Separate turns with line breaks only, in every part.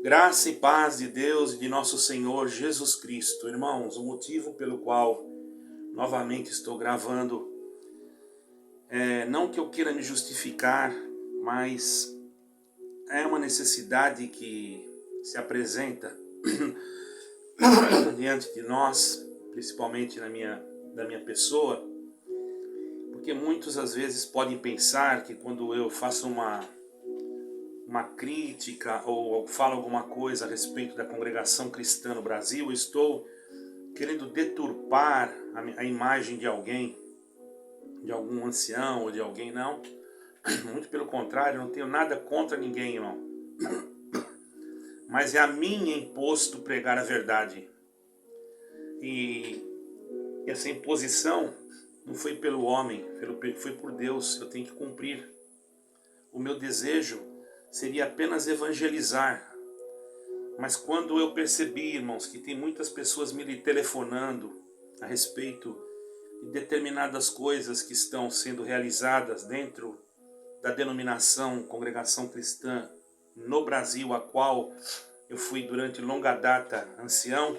Graça e paz de Deus e de nosso Senhor Jesus Cristo. Irmãos, o motivo pelo qual novamente estou gravando não que eu queira me justificar, mas é uma necessidade que se apresenta diante de nós, principalmente da minha pessoa, porque muitos às vezes podem pensar que quando eu faço uma crítica ou falo alguma coisa a respeito da congregação cristã no Brasil, eu estou querendo deturpar a imagem de alguém, de algum ancião ou de alguém, não. Muito pelo contrário, eu não tenho nada contra ninguém, irmão. Mas é a mim imposto pregar a verdade. E essa imposição não foi pelo homem, foi por Deus. Eu tenho que cumprir. O meu desejo seria apenas evangelizar. Mas quando eu percebi, irmãos, que tem muitas pessoas me telefonando a respeito de determinadas coisas que estão sendo realizadas dentro da denominação Congregação Cristã no Brasil, a qual eu fui durante longa data ancião,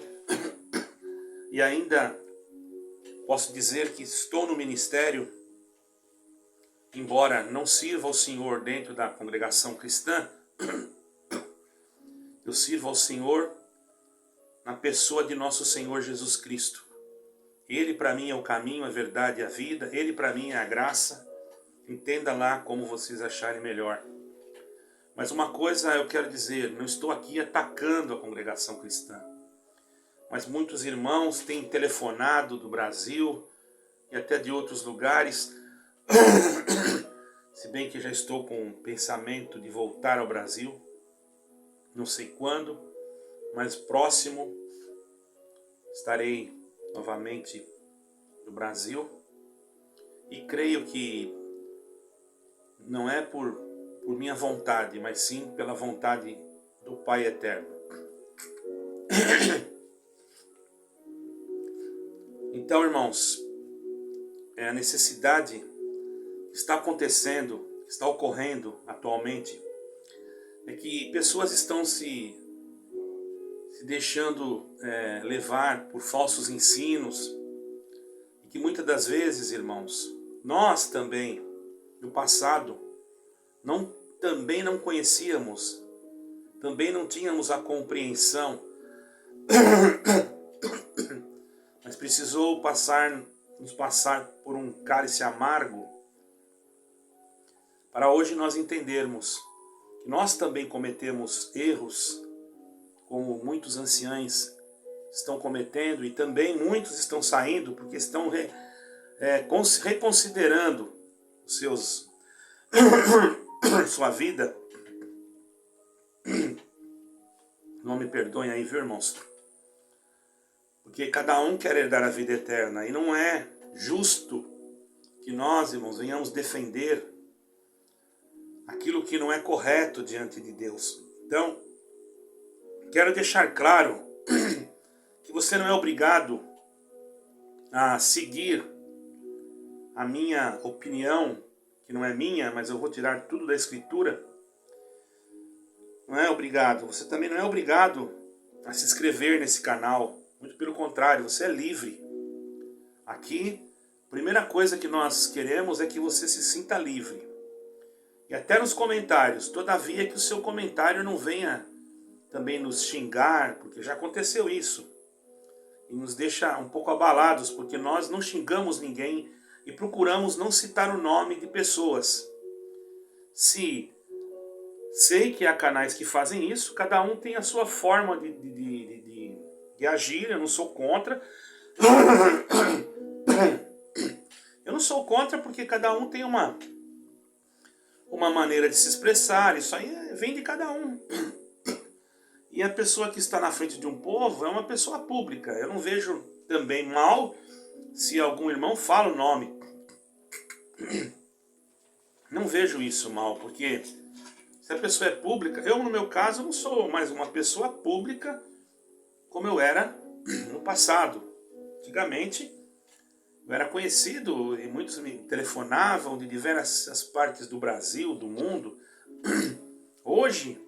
e ainda posso dizer que estou no ministério, embora não sirva ao Senhor dentro da congregação cristã, eu sirvo ao Senhor na pessoa de nosso Senhor Jesus Cristo. Ele para mim é o caminho, a verdade e a vida. Ele para mim é a graça. Entenda lá como vocês acharem melhor. Mas uma coisa eu quero dizer, não estou aqui atacando a congregação cristã. Mas muitos irmãos têm telefonado do Brasil e até de outros lugares. Se bem que já estou com um pensamento de voltar ao Brasil. Não sei quando, mas próximo estarei novamente no Brasil. E creio que não é por minha vontade, mas sim pela vontade do Pai Eterno. Então, irmãos, a necessidade que está acontecendo, que está ocorrendo atualmente, é que pessoas estão se deixando levar por falsos ensinos, e que muitas das vezes, irmãos, nós também, no passado, também não conhecíamos, também não tínhamos a compreensão, mas precisou nos passar por um cálice amargo, para hoje nós entendermos que nós também cometemos erros, como muitos anciãos estão cometendo, e também muitos estão saindo porque estão reconsiderando sua vida. Não me perdoem aí, viu, irmãos? Porque cada um quer herdar a vida eterna, e não é justo que nós, irmãos, venhamos defender aquilo que não é correto diante de Deus. Então, quero deixar claro que você não é obrigado a seguir a minha opinião, que não é minha, mas eu vou tirar tudo da Escritura. Não é obrigado. Você também não é obrigado a se inscrever nesse canal. Muito pelo contrário, você é livre. Aqui, a primeira coisa que nós queremos é que você se sinta livre. E até nos comentários, todavia que o seu comentário não venha também nos xingar, porque já aconteceu isso. E nos deixa um pouco abalados, porque nós não xingamos ninguém e procuramos não citar o nome de pessoas. Se sei que há canais que fazem isso, cada um tem a sua forma de agir, eu não sou contra. Eu não sou contra porque cada um tem uma maneira de se expressar, isso aí vem de cada um. E a pessoa que está na frente de um povo é uma pessoa pública. Eu não vejo também mal se algum irmão fala o nome. Não vejo isso mal, porque se a pessoa é pública, eu no meu caso não sou mais uma pessoa pública como eu era no passado. Antigamente eu era conhecido e muitos me telefonavam de diversas partes do Brasil, do mundo. Hoje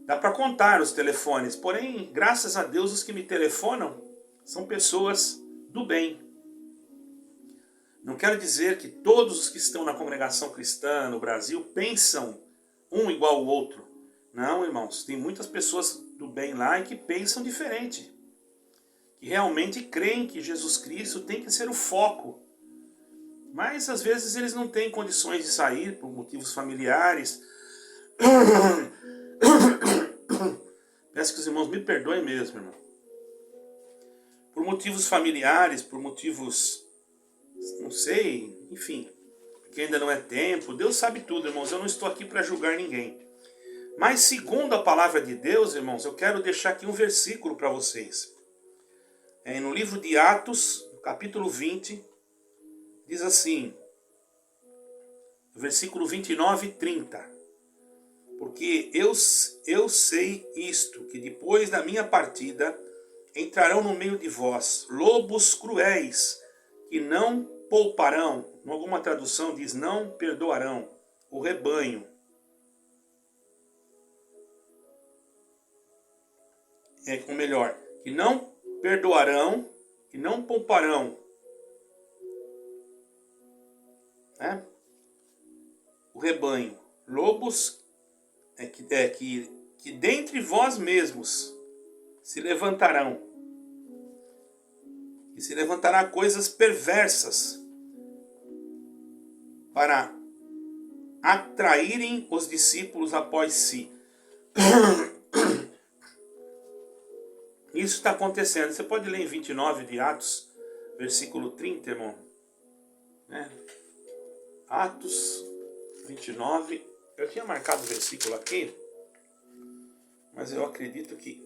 Dá para contar os telefones, porém, graças a Deus, os que me telefonam são pessoas do bem. Não quero dizer que todos os que estão na congregação cristã no Brasil pensam um igual ao outro. Não, irmãos, tem muitas pessoas do bem lá e que pensam diferente. Que realmente creem que Jesus Cristo tem que ser o foco. Mas às vezes eles não têm condições de sair por motivos familiares. Peço que os irmãos me perdoem mesmo, irmão. Por motivos familiares, por motivos, não sei, enfim, porque ainda não é tempo. Deus sabe tudo, irmãos. Eu não estou aqui para julgar ninguém. Mas segundo a palavra de Deus, irmãos, eu quero deixar aqui um versículo para vocês. No livro de Atos, capítulo 20, diz assim, versículo 29 e 30. Porque eu sei isto, que depois da minha partida entrarão no meio de vós lobos cruéis, que não pouparão, em alguma tradução diz não perdoarão, o rebanho. Ou melhor, que não perdoarão, que não pouparão, né? O rebanho. Lobos que dentre vós mesmos se levantarão. E se levantará coisas perversas para atraírem os discípulos após si. Isso está acontecendo. Você pode ler em 29 de Atos, versículo 30, irmão. Atos 29. Eu tinha marcado o versículo aqui, mas eu acredito que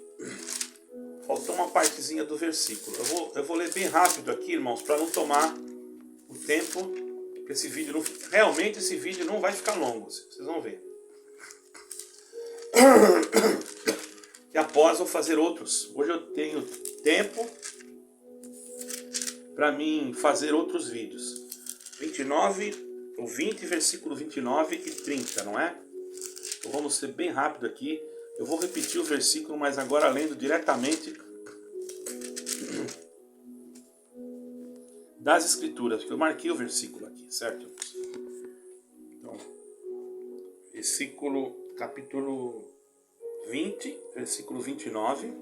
faltou uma partezinha do versículo. Eu vou ler bem rápido aqui, irmãos, para não tomar o tempo. Esse vídeo não, realmente esse vídeo não vai ficar longo, vocês vão ver. E após vou fazer outros. Hoje eu tenho tempo para mim fazer outros vídeos. 29, ou 20, versículo 29 e 30, não é? Então vamos ser bem rápido aqui. Eu vou repetir o versículo, mas agora lendo diretamente das Escrituras, porque eu marquei o versículo aqui, certo? Então, capítulo 20, versículo 29.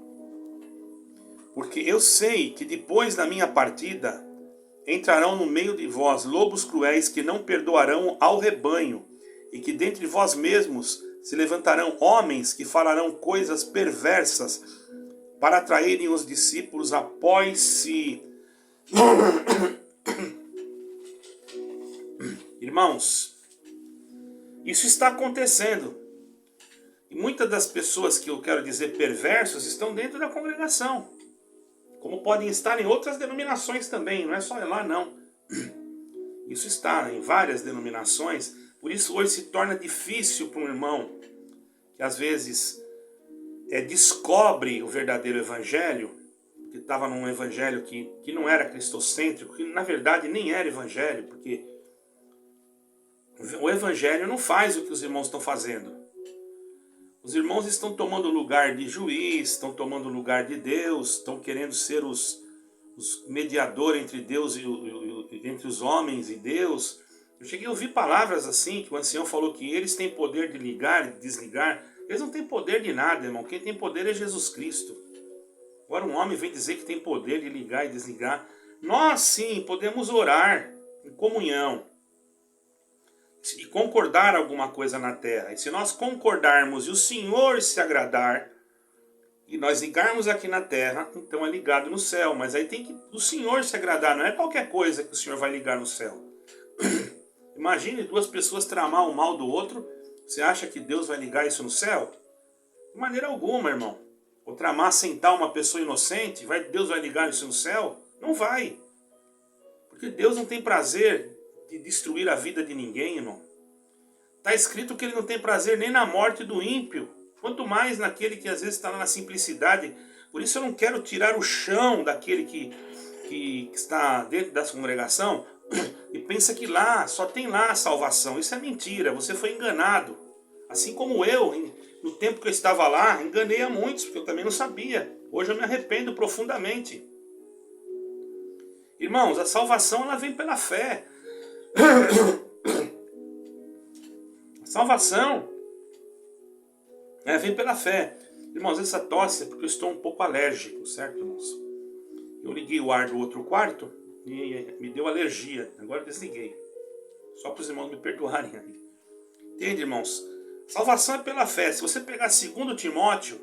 Porque eu sei que depois da minha partida entrarão no meio de vós lobos cruéis que não perdoarão ao rebanho, e que dentre vós mesmos se levantarão homens que falarão coisas perversas para atraírem os discípulos após si. Irmãos, isso está acontecendo. E muitas das pessoas que eu quero dizer perversos estão dentro da congregação. Como podem estar em outras denominações também, não é só lá não. Isso está em várias denominações. Por isso hoje se torna difícil para um irmão que às vezes descobre o verdadeiro evangelho, que estava num evangelho que não era cristocêntrico, que na verdade nem era evangelho, porque o evangelho não faz o que os irmãos estão fazendo. Os irmãos estão tomando o lugar de juiz, estão tomando o lugar de Deus, estão querendo ser os mediadores entre Deus entre os homens e Deus. Eu cheguei a ouvir palavras assim, que o ancião falou que eles têm poder de ligar e desligar. Eles não têm poder de nada, irmão. Quem tem poder é Jesus Cristo. Agora um homem vem dizer que tem poder de ligar e desligar. Nós sim podemos orar em comunhão e concordar alguma coisa na terra. E se nós concordarmos e o Senhor se agradar, e nós ligarmos aqui na terra, então é ligado no céu. Mas aí tem que o Senhor se agradar, não é qualquer coisa que o Senhor vai ligar no céu. Imagine duas pessoas tramar o mal do outro. Você acha que Deus vai ligar isso no céu? De maneira alguma, irmão. Ou tramar, sentar uma pessoa inocente, Deus vai ligar isso no céu? Não vai. Porque Deus não tem prazer de destruir a vida de ninguém, irmão. Está escrito que ele não tem prazer nem na morte do ímpio, quanto mais naquele que às vezes está na simplicidade. Por isso eu não quero tirar o chão daquele que está dentro dessa congregação e pensa que lá, só tem lá a salvação. Isso é mentira, você foi enganado. Assim como eu no tempo que eu estava lá, enganei a muitos, porque eu também não sabia. Hoje eu me arrependo profundamente. Irmãos, a salvação ela vem pela fé. A salvação vem pela fé. Irmãos, essa tosse é porque eu estou um pouco alérgico, certo, irmãos? Eu liguei o ar do outro quarto e me deu alergia. Agora eu desliguei. Só para os irmãos me perdoarem. Entende, irmãos? Salvação é pela fé. Se você pegar 2 Timóteo,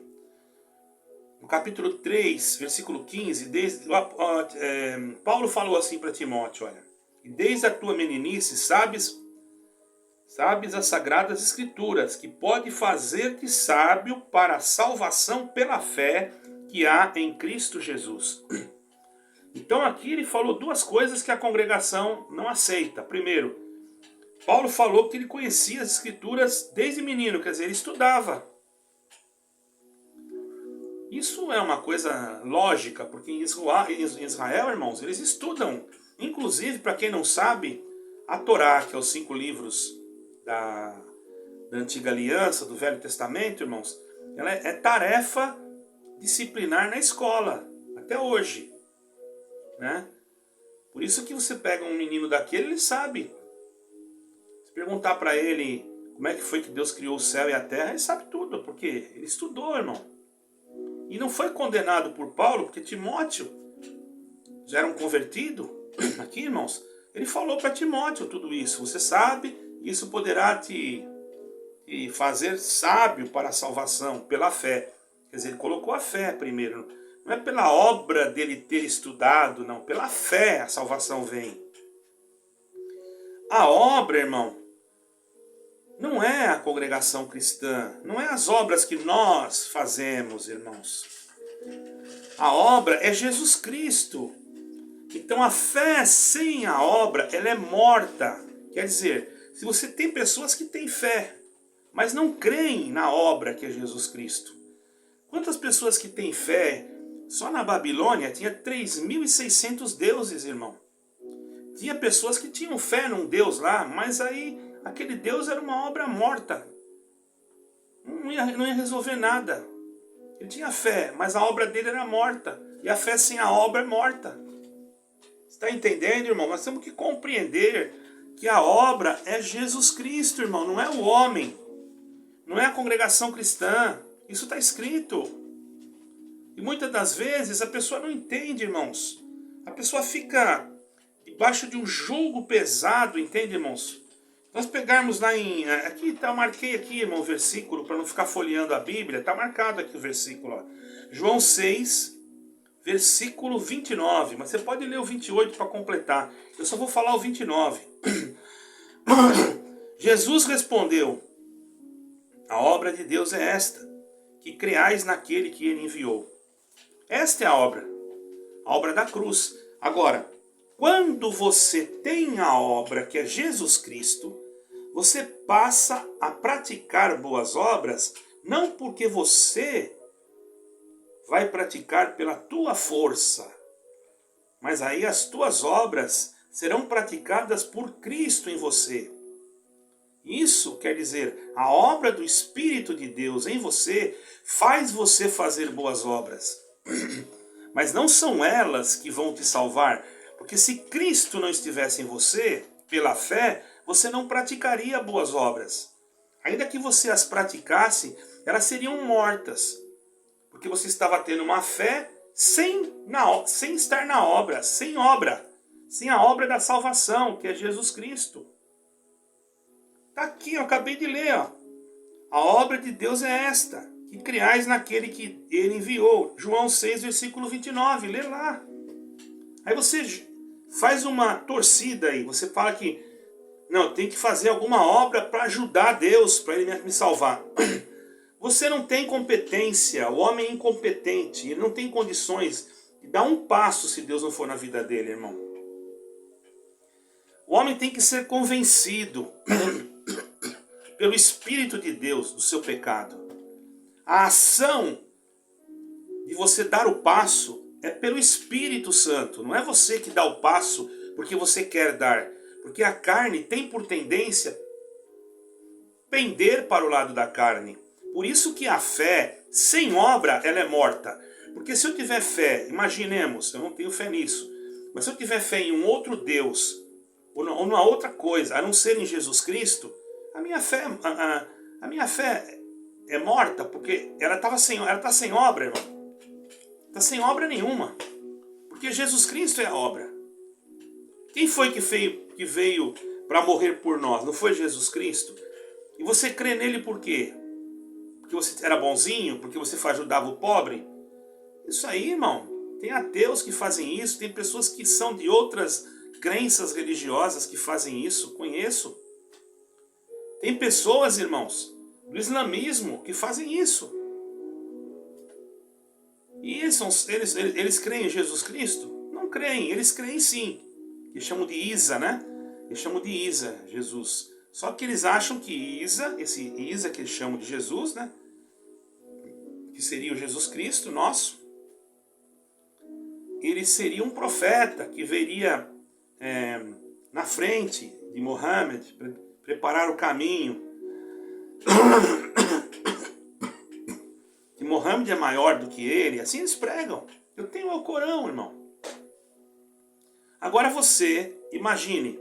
no capítulo 3, versículo 15, Paulo falou assim para Timóteo, olha, e desde a tua meninice sabes as sagradas escrituras, que pode fazer-te sábio para a salvação pela fé que há em Cristo Jesus. Então aqui ele falou duas coisas que a congregação não aceita. Primeiro, Paulo falou que ele conhecia as escrituras desde menino, quer dizer, ele estudava. Isso é uma coisa lógica, porque em Israel, irmãos, eles estudam. Inclusive, para quem não sabe, a Torá, que é os 5 livros da Antiga Aliança, do Velho Testamento, irmãos, ela é tarefa disciplinar na escola, até hoje. Né? Por isso que você pega um menino daquele, ele sabe. Se perguntar para ele como é que foi que Deus criou o céu e a terra, ele sabe tudo, porque ele estudou, irmão. E não foi condenado por Paulo, porque Timóteo já era um convertido. Aqui, irmãos, ele falou para Timóteo tudo isso. Você sabe, isso poderá te fazer sábio para a salvação, pela fé. Quer dizer, ele colocou a fé primeiro. Não é pela obra dele ter estudado, não. Pela fé a salvação vem. A obra, irmão, não é a congregação cristã. Não é as obras que nós fazemos, irmãos. A obra é Jesus Cristo. Então a fé sem a obra, ela é morta. Quer dizer, se você tem pessoas que têm fé, mas não creem na obra que é Jesus Cristo. Quantas pessoas que têm fé? Só na Babilônia tinha 3.600 deuses, irmão. Tinha pessoas que tinham fé num Deus lá, mas aí aquele Deus era uma obra morta. Não ia resolver nada. Ele tinha fé, mas a obra dele era morta. E a fé sem a obra é morta. Está entendendo, irmão? Nós temos que compreender que a obra é Jesus Cristo, irmão. Não é o homem. Não é a congregação cristã. Isso está escrito. E muitas das vezes a pessoa não entende, irmãos. A pessoa fica debaixo de um jugo pesado, entende, irmãos? Nós pegarmos lá em... Aqui tá, eu marquei aqui, irmão, o versículo, para não ficar folheando a Bíblia. Está marcado aqui o versículo. Ó. João 6, versículo 29. Mas você pode ler o 28 para completar. Eu só vou falar o 29. Jesus respondeu: a obra de Deus é esta, que creais naquele que ele enviou. Esta é a obra da cruz. Agora, quando você tem a obra que é Jesus Cristo, você passa a praticar boas obras, não porque você vai praticar pela tua força, mas aí as tuas obras serão praticadas por Cristo em você. Isso quer dizer, a obra do Espírito de Deus em você faz você fazer boas obras. Mas não são elas que vão te salvar, porque se Cristo não estivesse em você, pela fé, você não praticaria boas obras. Ainda que você as praticasse, elas seriam mortas, porque você estava tendo uma fé sem estar na obra, sem a obra da salvação, que é Jesus Cristo. Está aqui, eu acabei de ler. Ó. A obra de Deus é esta, que criais naquele que ele enviou. João 6, versículo 29, lê lá. Aí você faz uma torcida aí, você fala que não, tem que fazer alguma obra para ajudar Deus, para ele me salvar. Você não tem competência, o homem é incompetente, ele não tem condições de dar um passo se Deus não for na vida dele, irmão. O homem tem que ser convencido pelo Espírito de Deus do seu pecado. A ação de você dar o passo é pelo Espírito Santo. Não é você que dá o passo porque você quer dar. Porque a carne tem por tendência pender para o lado da carne. Por isso que a fé sem obra, ela é morta. Porque se eu tiver fé, imaginemos, eu não tenho fé nisso, mas se eu tiver fé em um outro Deus, ou numa outra coisa, a não ser em Jesus Cristo, a minha fé, a minha fé é morta, porque ela está sem obra, irmão. Está sem obra nenhuma. Porque Jesus Cristo é a obra. Quem foi que veio para morrer por nós? Não foi Jesus Cristo? E você crê nele por quê? Porque você era bonzinho? Porque você ajudava o pobre? Isso aí, irmão. Tem ateus que fazem isso. Tem pessoas que são de outras crenças religiosas que fazem isso. Conheço. Tem pessoas, irmãos, do islamismo que fazem isso. E eles creem em Jesus Cristo? Não creem, eles creem sim. Eles chamam de Isa, né? Eles chamam de Isa, Jesus. Só que eles acham que Isa, esse Isa que eles chamam de Jesus, né? Que seria o Jesus Cristo nosso, ele seria um profeta que veria na frente de Mohammed, preparar o caminho. Que Mohammed é maior do que ele, assim eles pregam. Eu tenho o Alcorão, irmão. Agora você, imagine,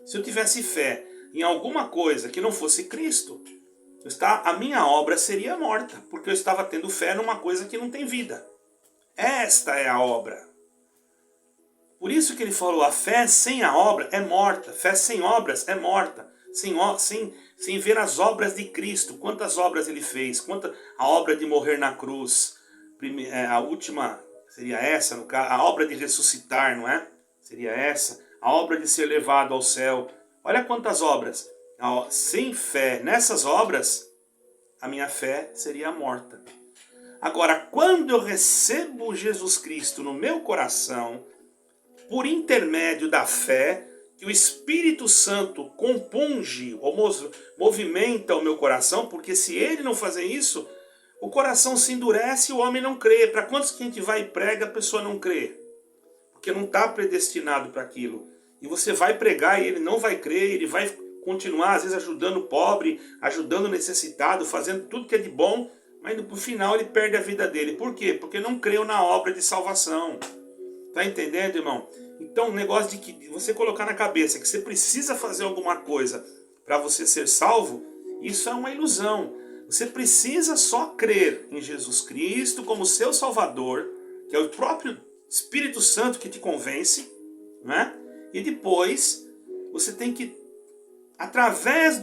se eu tivesse fé em alguma coisa que não fosse Cristo, a minha obra seria morta, porque eu estava tendo fé numa coisa que não tem vida. Esta é a obra. Por isso que ele falou, a fé sem a obra é morta, fé sem obras é morta, sem ver as obras de Cristo. Quantas obras ele fez, a obra de morrer na cruz, a última seria essa, no caso, a obra de ressuscitar, não é? Seria essa, a obra de ser levado ao céu. Olha quantas obras. Sem fé nessas obras, a minha fé seria morta. Agora, quando eu recebo Jesus Cristo no meu coração, por intermédio da fé, que o Espírito Santo compunge ou movimenta o meu coração, porque se ele não fazer isso, o coração se endurece e o homem não crê. Para quantos que a gente vai e prega, a pessoa não crê? Porque não está predestinado para aquilo. E você vai pregar e ele não vai crer, ele vai continuar, às vezes, ajudando o pobre, ajudando o necessitado, fazendo tudo que é de bom, mas no final ele perde a vida dele. Por quê? Porque não creu na obra de salvação. Tá entendendo, irmão? Então, o negócio de que você colocar na cabeça que você precisa fazer alguma coisa para você ser salvo, isso é uma ilusão. Você precisa só crer em Jesus Cristo como seu Salvador, que é o próprio Espírito Santo que te convence, né? E depois você tem que, através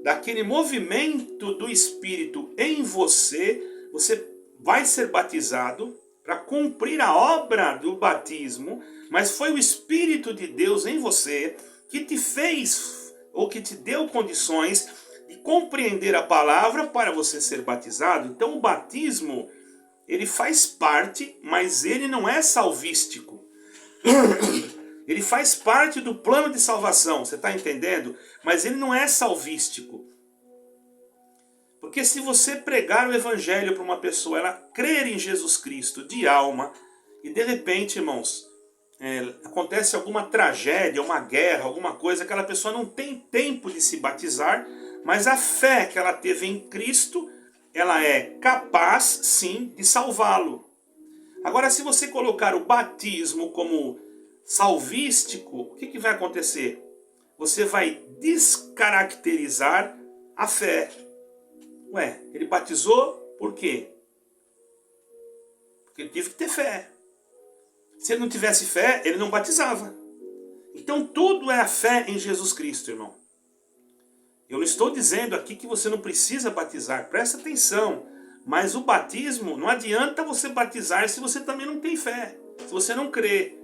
daquele movimento do Espírito em você, você vai ser batizado para cumprir a obra do batismo, mas foi o Espírito de Deus em você que te fez, ou que te deu condições de compreender a palavra para você ser batizado. Então o batismo, ele faz parte, mas ele não é salvístico. Ele faz parte do plano de salvação, você está entendendo? Mas ele não é salvístico. Porque se você pregar o evangelho para uma pessoa, ela crer em Jesus Cristo de alma, e de repente, irmãos, acontece alguma tragédia, uma guerra, alguma coisa, aquela pessoa não tem tempo de se batizar, mas a fé que ela teve em Cristo, ela é capaz, sim, de salvá-lo. Agora, se você colocar o batismo como salvístico, o que vai acontecer? Você vai descaracterizar a fé. Ué, ele batizou por quê? Porque ele teve que ter fé. Se ele não tivesse fé, ele não batizava. Então tudo é a fé em Jesus Cristo, irmão. Eu não estou dizendo aqui que você não precisa batizar, presta atenção. Mas o batismo, não adianta você batizar se você também não tem fé, se você não crê.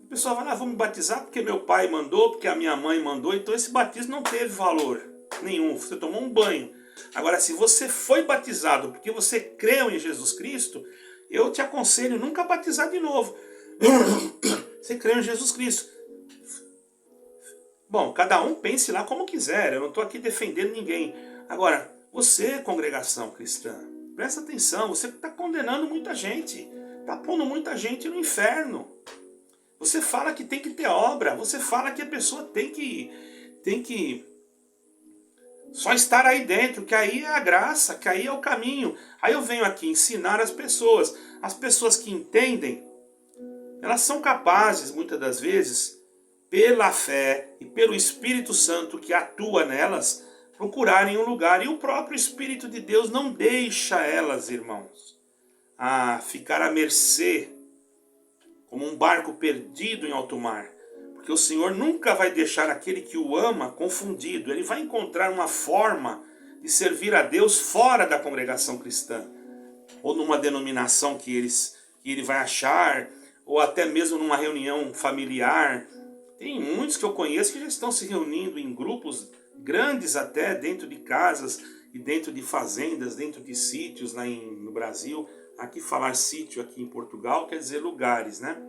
O pessoal vai lá, vou me batizar porque meu pai mandou, porque a minha mãe mandou, então esse batismo não teve valor nenhum, você tomou um banho. Agora, se você foi batizado porque você creu em Jesus Cristo, eu te aconselho nunca a batizar de novo. Você creu em Jesus Cristo. Bom, cada um pense lá como quiser, eu não estou aqui defendendo ninguém. Agora, você, congregação cristã, presta atenção, você está condenando muita gente, está pondo muita gente no inferno. Você fala que tem que ter obra, você fala que a pessoa tem que Só estar aí dentro, que aí é a graça, que aí é o caminho. Aí eu venho aqui ensinar as pessoas. As pessoas que entendem, elas são capazes, muitas das vezes, pela fé e pelo Espírito Santo que atua nelas, procurarem um lugar. E o próprio Espírito de Deus não deixa elas, irmãos, a ficar à mercê, como um barco perdido em alto mar. Porque o Senhor nunca vai deixar aquele que o ama confundido. Ele vai encontrar uma forma de servir a Deus fora da congregação cristã. Ou numa denominação que ele vai achar, ou até mesmo numa reunião familiar. Tem muitos que eu conheço que já estão se reunindo em grupos grandes até, dentro de casas e dentro de fazendas, dentro de sítios lá no Brasil. Aqui falar sítio aqui em Portugal quer dizer lugares, né?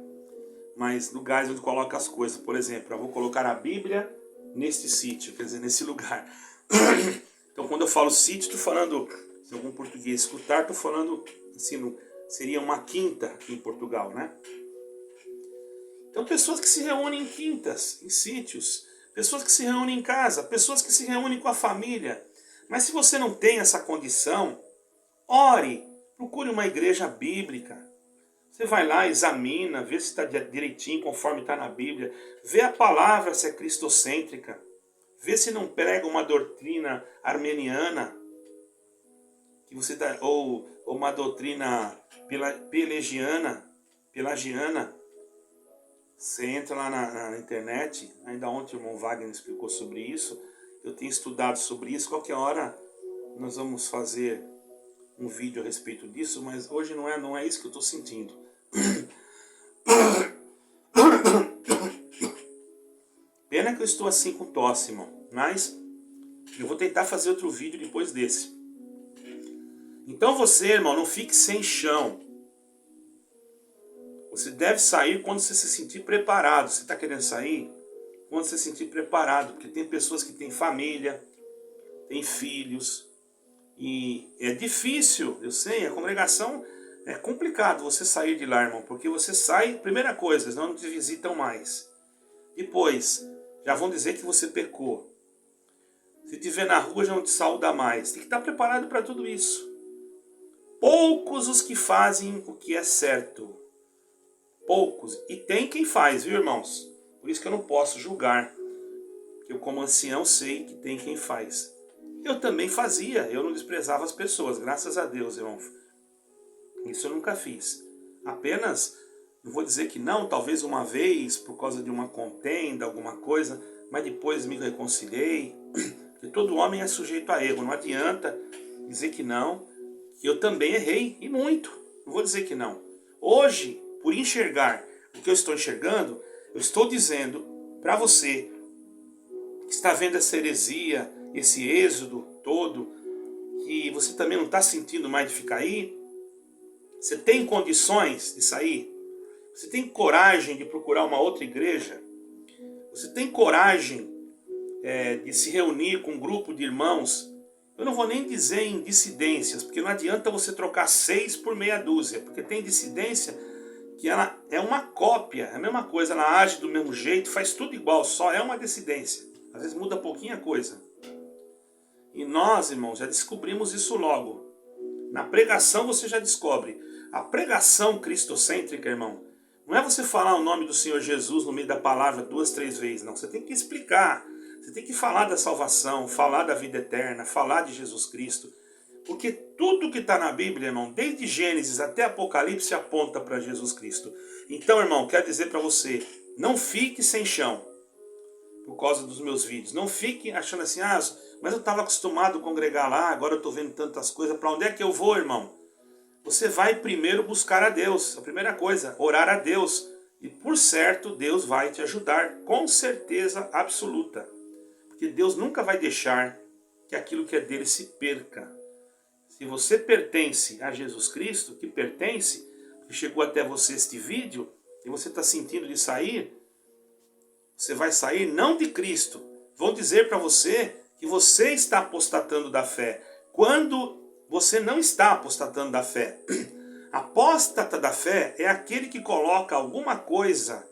Mas lugares onde coloca as coisas. Por exemplo, eu vou colocar a Bíblia neste sítio, quer dizer, nesse lugar. Então quando eu falo sítio, estou falando, se algum português escutar, estou falando, assim, seria uma quinta aqui em Portugal, né? Então pessoas que se reúnem em quintas, em sítios, pessoas que se reúnem em casa, pessoas que se reúnem com a família. Mas se você não tem essa condição, ore, procure uma igreja bíblica. Você vai lá, examina, vê se está direitinho, conforme está na Bíblia. Vê a palavra se é cristocêntrica. Vê se não prega uma doutrina armeniana, que você tá, ou uma doutrina pelagiana. Você entra lá na internet, ainda ontem o irmão Wagner explicou sobre isso. Eu tenho estudado sobre isso. Qualquer hora nós vamos fazer um vídeo a respeito disso, mas hoje não é isso que eu estou sentindo. Pena que eu estou assim com tosse, irmão. Mas eu vou tentar fazer outro vídeo depois desse. Então você, irmão, não fique sem chão. Você deve sair quando você se sentir preparado. Você está querendo sair? Quando você se sentir preparado. Porque tem pessoas que têm família, têm filhos. E é difícil, eu sei, a congregação é complicado você sair de lá, irmão. Porque você sai, primeira coisa, não te visitam mais. Depois, já vão dizer que você pecou. Se te ver na rua, já não te saúda mais. Tem que estar preparado para tudo isso. Poucos os que fazem o que é certo. Poucos. E tem quem faz, viu, irmãos? Por isso que eu não posso julgar. Porque eu, como ancião, sei que tem quem faz. Eu também fazia. Eu não desprezava as pessoas. Graças a Deus, irmão. Isso eu nunca fiz. Apenas, não vou dizer que não, talvez uma vez, por causa de uma contenda, alguma coisa, mas depois me reconciliei. Porque todo homem é sujeito a erro. Não adianta dizer que não. Que eu também errei, e muito. Não vou dizer que não. Hoje, por enxergar o que eu estou enxergando, eu estou dizendo para você que está vendo essa heresia, esse êxodo todo, que você também não está sentindo mais de ficar aí. Você tem condições de sair? Você tem coragem de procurar uma outra igreja? Você tem coragem de se reunir com um grupo de irmãos? Eu não vou nem dizer em dissidências, porque não adianta você trocar 6 por meia dúzia, porque tem dissidência que ela é uma cópia, é a mesma coisa, ela age do mesmo jeito, faz tudo igual, só é uma dissidência. Às vezes muda pouquinha coisa. E nós, irmãos, já descobrimos isso logo. Na pregação você já descobre. A pregação cristocêntrica, irmão, não é você falar o nome do Senhor Jesus no meio da palavra 2, 3 vezes, não. Você tem que explicar. Você tem que falar da salvação, falar da vida eterna, falar de Jesus Cristo. Porque tudo que está na Bíblia, irmão, desde Gênesis até Apocalipse, aponta para Jesus Cristo. Então, irmão, quero dizer para você, não fique sem chão por causa dos meus vídeos. Não fique achando assim, mas eu estava acostumado a congregar lá, agora eu estou vendo tantas coisas. Para onde é que eu vou, irmão? Você vai primeiro buscar a Deus. A primeira coisa, orar a Deus. E por certo, Deus vai te ajudar, com certeza absoluta. Porque Deus nunca vai deixar que aquilo que é dele se perca. Se você pertence a Jesus Cristo, que pertence, que chegou até você este vídeo, e você está sentindo de sair, você vai sair não de Cristo. Vão dizer para você que você está apostatando da fé, quando você não está apostatando da fé. Apóstata da fé é aquele que coloca alguma coisa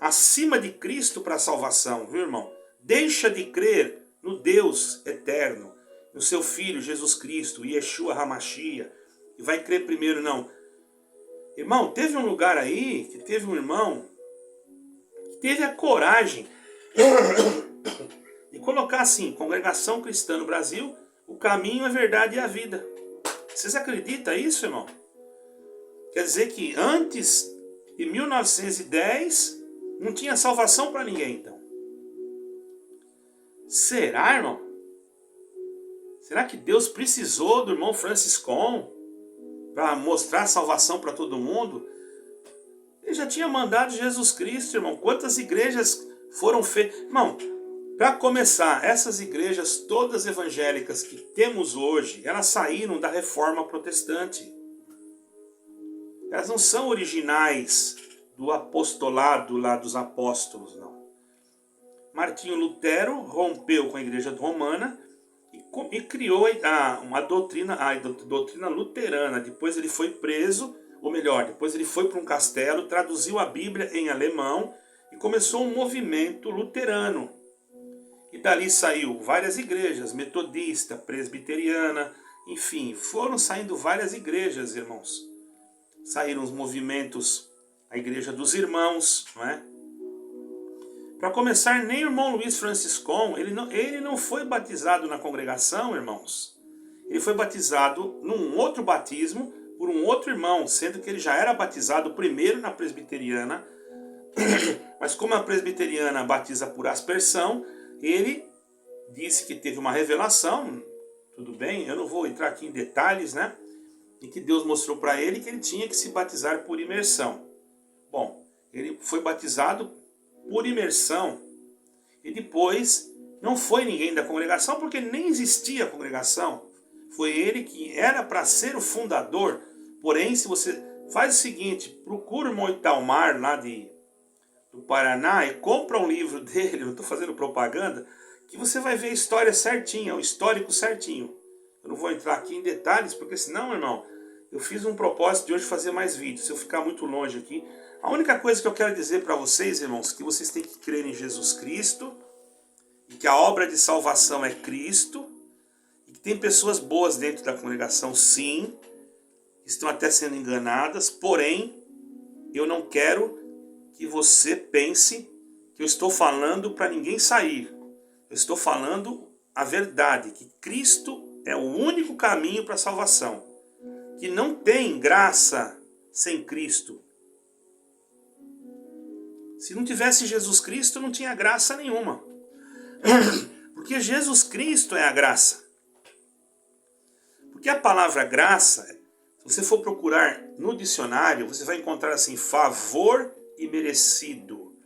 acima de Cristo para a salvação, viu, irmão? Deixa de crer no Deus eterno, no seu Filho Jesus Cristo, Yeshua HaMashiach, e vai crer primeiro, não. Irmão, teve um lugar aí, que teve um irmão, que teve a coragem de colocar assim, Congregação Cristã no Brasil, o caminho, a verdade e a vida. Vocês acreditam nisso, irmão? Quer dizer que antes de 1910, não tinha salvação para ninguém, então. Será, irmão? Será que Deus precisou do irmão Franciscon para mostrar salvação para todo mundo? Ele já tinha mandado Jesus Cristo, irmão. Quantas igrejas foram feitas? Irmão, para começar, essas igrejas todas evangélicas que temos hoje, elas saíram da reforma protestante. Elas não são originais do apostolado lá dos apóstolos, não. Martinho Lutero rompeu com a igreja romana e criou a doutrina luterana. Depois ele foi preso, ou melhor, depois ele foi para um castelo, traduziu a Bíblia em alemão e começou um movimento luterano. E dali saiu várias igrejas, metodista, presbiteriana, enfim, foram saindo várias igrejas, irmãos. Saíram os movimentos, a igreja dos irmãos, não é? Para começar, nem o irmão Luiz Franciscon, ele não foi batizado na congregação, irmãos. Ele foi batizado num outro batismo por um outro irmão, sendo que ele já era batizado primeiro na presbiteriana, mas como a presbiteriana batiza por aspersão, ele disse que teve uma revelação, tudo bem, eu não vou entrar aqui em detalhes, né? E que Deus mostrou para ele que ele tinha que se batizar por imersão. Bom, ele foi batizado por imersão e depois não foi ninguém da congregação, porque nem existia a congregação. Foi ele que era para ser o fundador. Porém, se você faz o seguinte, procura o irmão Italmar lá do Paraná e compra um livro dele, não estou fazendo propaganda, que você vai ver a história certinha, o histórico certinho. Eu não vou entrar aqui em detalhes, porque senão, irmão, eu fiz um propósito de hoje fazer mais vídeos. Se eu ficar muito longe aqui, a única coisa que eu quero dizer para vocês, irmãos, que vocês têm que crer em Jesus Cristo, e que a obra de salvação é Cristo, e que tem pessoas boas dentro da congregação, sim, estão até sendo enganadas, porém, eu não quero que você pense que eu estou falando para ninguém sair. Eu estou falando a verdade, que Cristo é o único caminho para a salvação, que não tem graça sem Cristo. Se não tivesse Jesus Cristo, não tinha graça nenhuma. Porque Jesus Cristo é a graça. Porque a palavra graça, se você for procurar no dicionário, você vai encontrar assim, favor imerecido.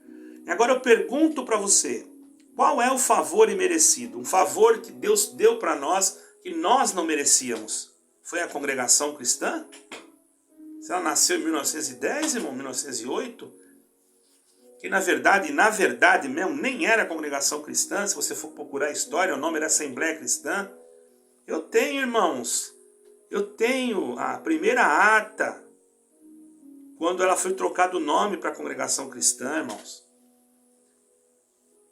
E agora eu pergunto para você, qual é o favor imerecido? Um favor que Deus deu para nós, que nós não merecíamos. Foi a congregação cristã? Se ela nasceu em 1910, irmão, 1908? Que na verdade mesmo, nem era congregação cristã. Se você for procurar a história, o nome era Assembleia Cristã. Eu tenho, irmãos, eu tenho a primeira ata, quando ela foi trocado o nome para a congregação cristã, irmãos.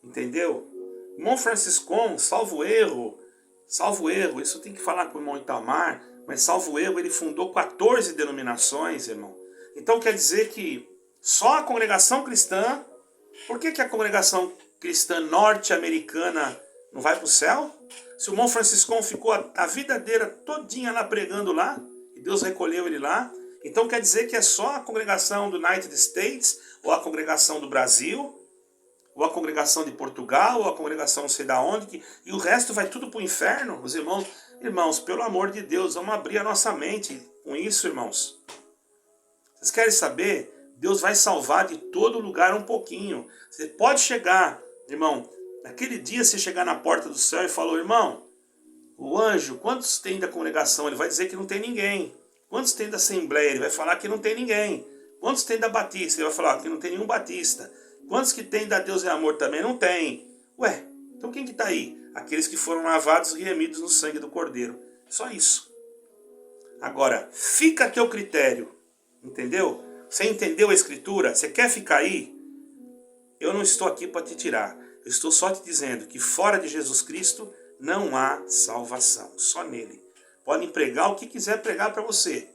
Entendeu? Irmão Franciscon, salvo erro, isso tem que falar com o irmão Itamar, mas salvo erro, ele fundou 14 denominações, irmão. Então quer dizer que só a congregação cristã, por que a congregação cristã norte-americana não vai para o céu? Se o irmão Franciscon ficou a vida dele todinha lá pregando lá, e Deus recolheu ele lá, então quer dizer que é só a congregação do United States, ou a congregação do Brasil, ou a congregação de Portugal, ou a congregação não sei da onde, e o resto vai tudo para o inferno? Os irmãos, pelo amor de Deus, vamos abrir a nossa mente com isso, irmãos. Vocês querem saber? Deus vai salvar de todo lugar um pouquinho. Você pode chegar, irmão, naquele dia você chegar na porta do céu e falou, irmão, o anjo, quantos tem da congregação? Ele vai dizer que não tem ninguém. Quantos tem da Assembleia? Ele vai falar que não tem ninguém. Quantos tem da Batista? Ele vai falar que não tem nenhum Batista. Quantos que tem da Deus é Amor também? Não tem. Ué, então quem que está aí? Aqueles que foram lavados e remidos no sangue do Cordeiro. Só isso. Agora, fica a teu critério. Entendeu? Você entendeu a Escritura? Você quer ficar aí? Eu não estou aqui para te tirar. Eu estou só te dizendo que fora de Jesus Cristo não há salvação, só nele. Podem pregar o que quiser pregar para você.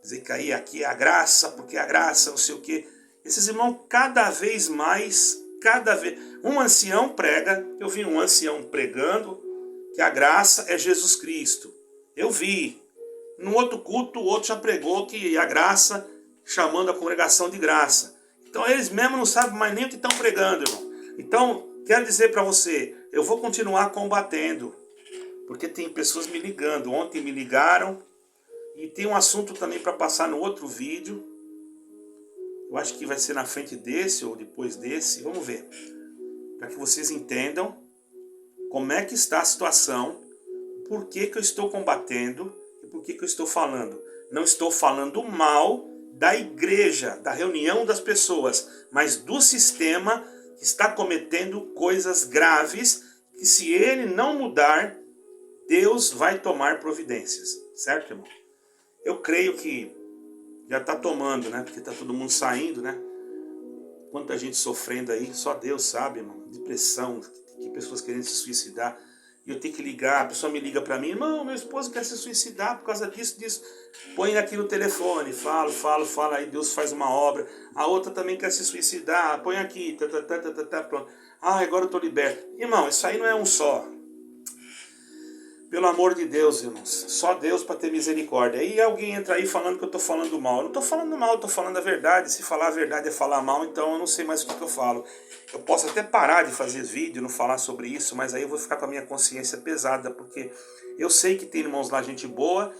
Dizer que aí aqui é a graça, porque a graça, não sei o quê. Esses irmãos, cada vez mais, um ancião prega, eu vi um ancião pregando que a graça é Jesus Cristo. Eu vi. No outro culto, o outro já pregou que a graça, chamando a congregação de graça. Então eles mesmos não sabem mais nem o que estão pregando, irmão. Então, quero dizer para você, eu vou continuar combatendo, porque tem pessoas me ligando. Ontem me ligaram, e tem um assunto também para passar no outro vídeo. Eu acho que vai ser na frente desse ou depois desse, vamos ver. Para que vocês entendam como é que está a situação, por que eu estou combatendo e por que eu estou falando. Não estou falando mal da igreja, da reunião das pessoas, mas do sistema que está cometendo coisas graves, que se ele não mudar, Deus vai tomar providências. Certo, irmão? Eu creio que já está tomando, né? Porque está todo mundo saindo, né? Quanta gente sofrendo aí, só Deus sabe, irmão. Depressão, que pessoas querendo se suicidar. E eu tenho que ligar, a pessoa me liga para mim, irmão, meu esposo quer se suicidar por causa disso. Põe aqui no telefone, fala, aí Deus faz uma obra. A outra também quer se suicidar, põe aqui, pronto. Ah, agora eu estou liberto. Irmão, isso aí não é um só. Pelo amor de Deus, irmãos, só Deus para ter misericórdia. Aí alguém entra aí falando que eu estou falando mal. Eu não estou falando mal, eu estou falando a verdade. Se falar a verdade é falar mal, então eu não sei mais o que eu falo. Eu posso até parar de fazer vídeo, não falar sobre isso, mas aí eu vou ficar com a minha consciência pesada, porque eu sei que tem irmãos lá, gente boa,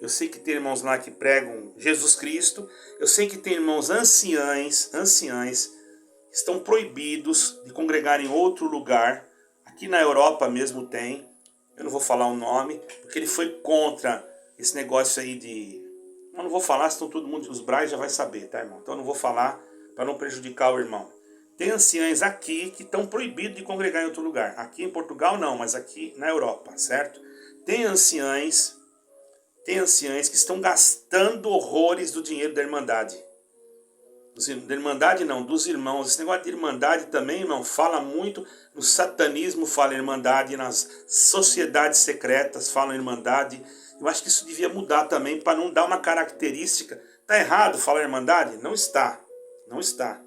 eu sei que tem irmãos lá que pregam Jesus Cristo, eu sei que tem irmãos anciães, que estão proibidos de congregar em outro lugar. Aqui na Europa mesmo tem. Eu não vou falar o nome, porque ele foi contra esse negócio aí de... Eu não vou falar, senão todo mundo, os Brais já vai saber, tá, irmão? Então eu não vou falar para não prejudicar o irmão. Tem anciães aqui que estão proibidos de congregar em outro lugar. Aqui em Portugal não, mas aqui na Europa, certo? Tem anciães que estão gastando horrores do dinheiro da Irmandade. Da Irmandade não, dos irmãos. Esse negócio de Irmandade também, irmão, fala muito. No satanismo fala Irmandade, nas sociedades secretas fala Irmandade. Eu acho que isso devia mudar também para não dar uma característica. Está errado falar Irmandade? Não está. Não está.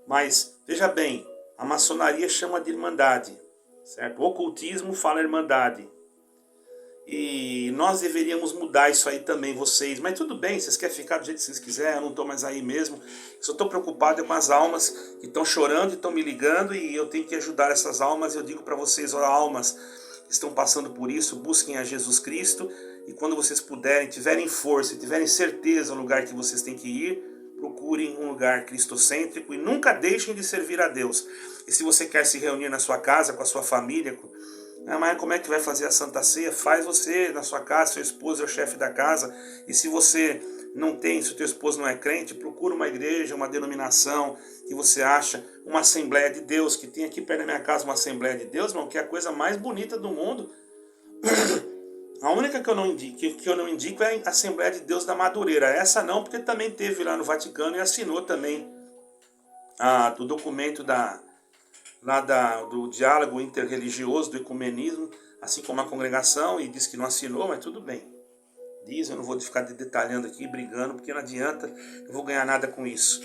Mas, veja bem, a maçonaria chama de Irmandade, certo? O ocultismo fala Irmandade. E nós deveríamos mudar isso aí também, vocês. Mas tudo bem, vocês querem ficar do jeito que vocês quiserem, eu não estou mais aí mesmo. Eu só estou preocupado com as almas que estão chorando e estão me ligando, e eu tenho que ajudar essas almas. Eu digo para vocês, ó, almas que estão passando por isso, busquem a Jesus Cristo. E quando vocês puderem, tiverem força e tiverem certeza do lugar que vocês têm que ir, procurem um lugar cristocêntrico e nunca deixem de servir a Deus. E se você quer se reunir na sua casa, com a sua família... Mas como é que vai fazer a Santa Ceia? Faz você na sua casa, seu esposo é o chefe da casa. E se você não tem, se o teu esposo não é crente, procura uma igreja, uma denominação que você acha, uma Assembleia de Deus, que tem aqui perto da minha casa uma Assembleia de Deus, irmão, que é a coisa mais bonita do mundo. A única que eu não indico é a Assembleia de Deus da Madureira. Essa não, porque também teve lá no Vaticano e assinou também do documento do diálogo interreligioso, do ecumenismo, assim como a congregação, e diz que não assinou, mas tudo bem. Diz, eu não vou ficar detalhando aqui, brigando, porque não adianta, eu vou ganhar nada com isso.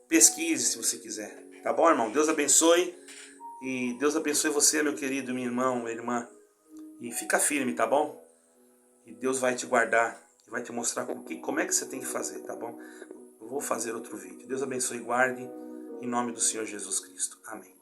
Pesquise se você quiser. Tá bom, irmão? Deus abençoe. E Deus abençoe você, meu querido, meu irmão, minha irmã. E fica firme, tá bom? E Deus vai te guardar e vai te mostrar como é que você tem que fazer, tá bom? Eu vou fazer outro vídeo. Deus abençoe e guarde, em nome do Senhor Jesus Cristo. Amém.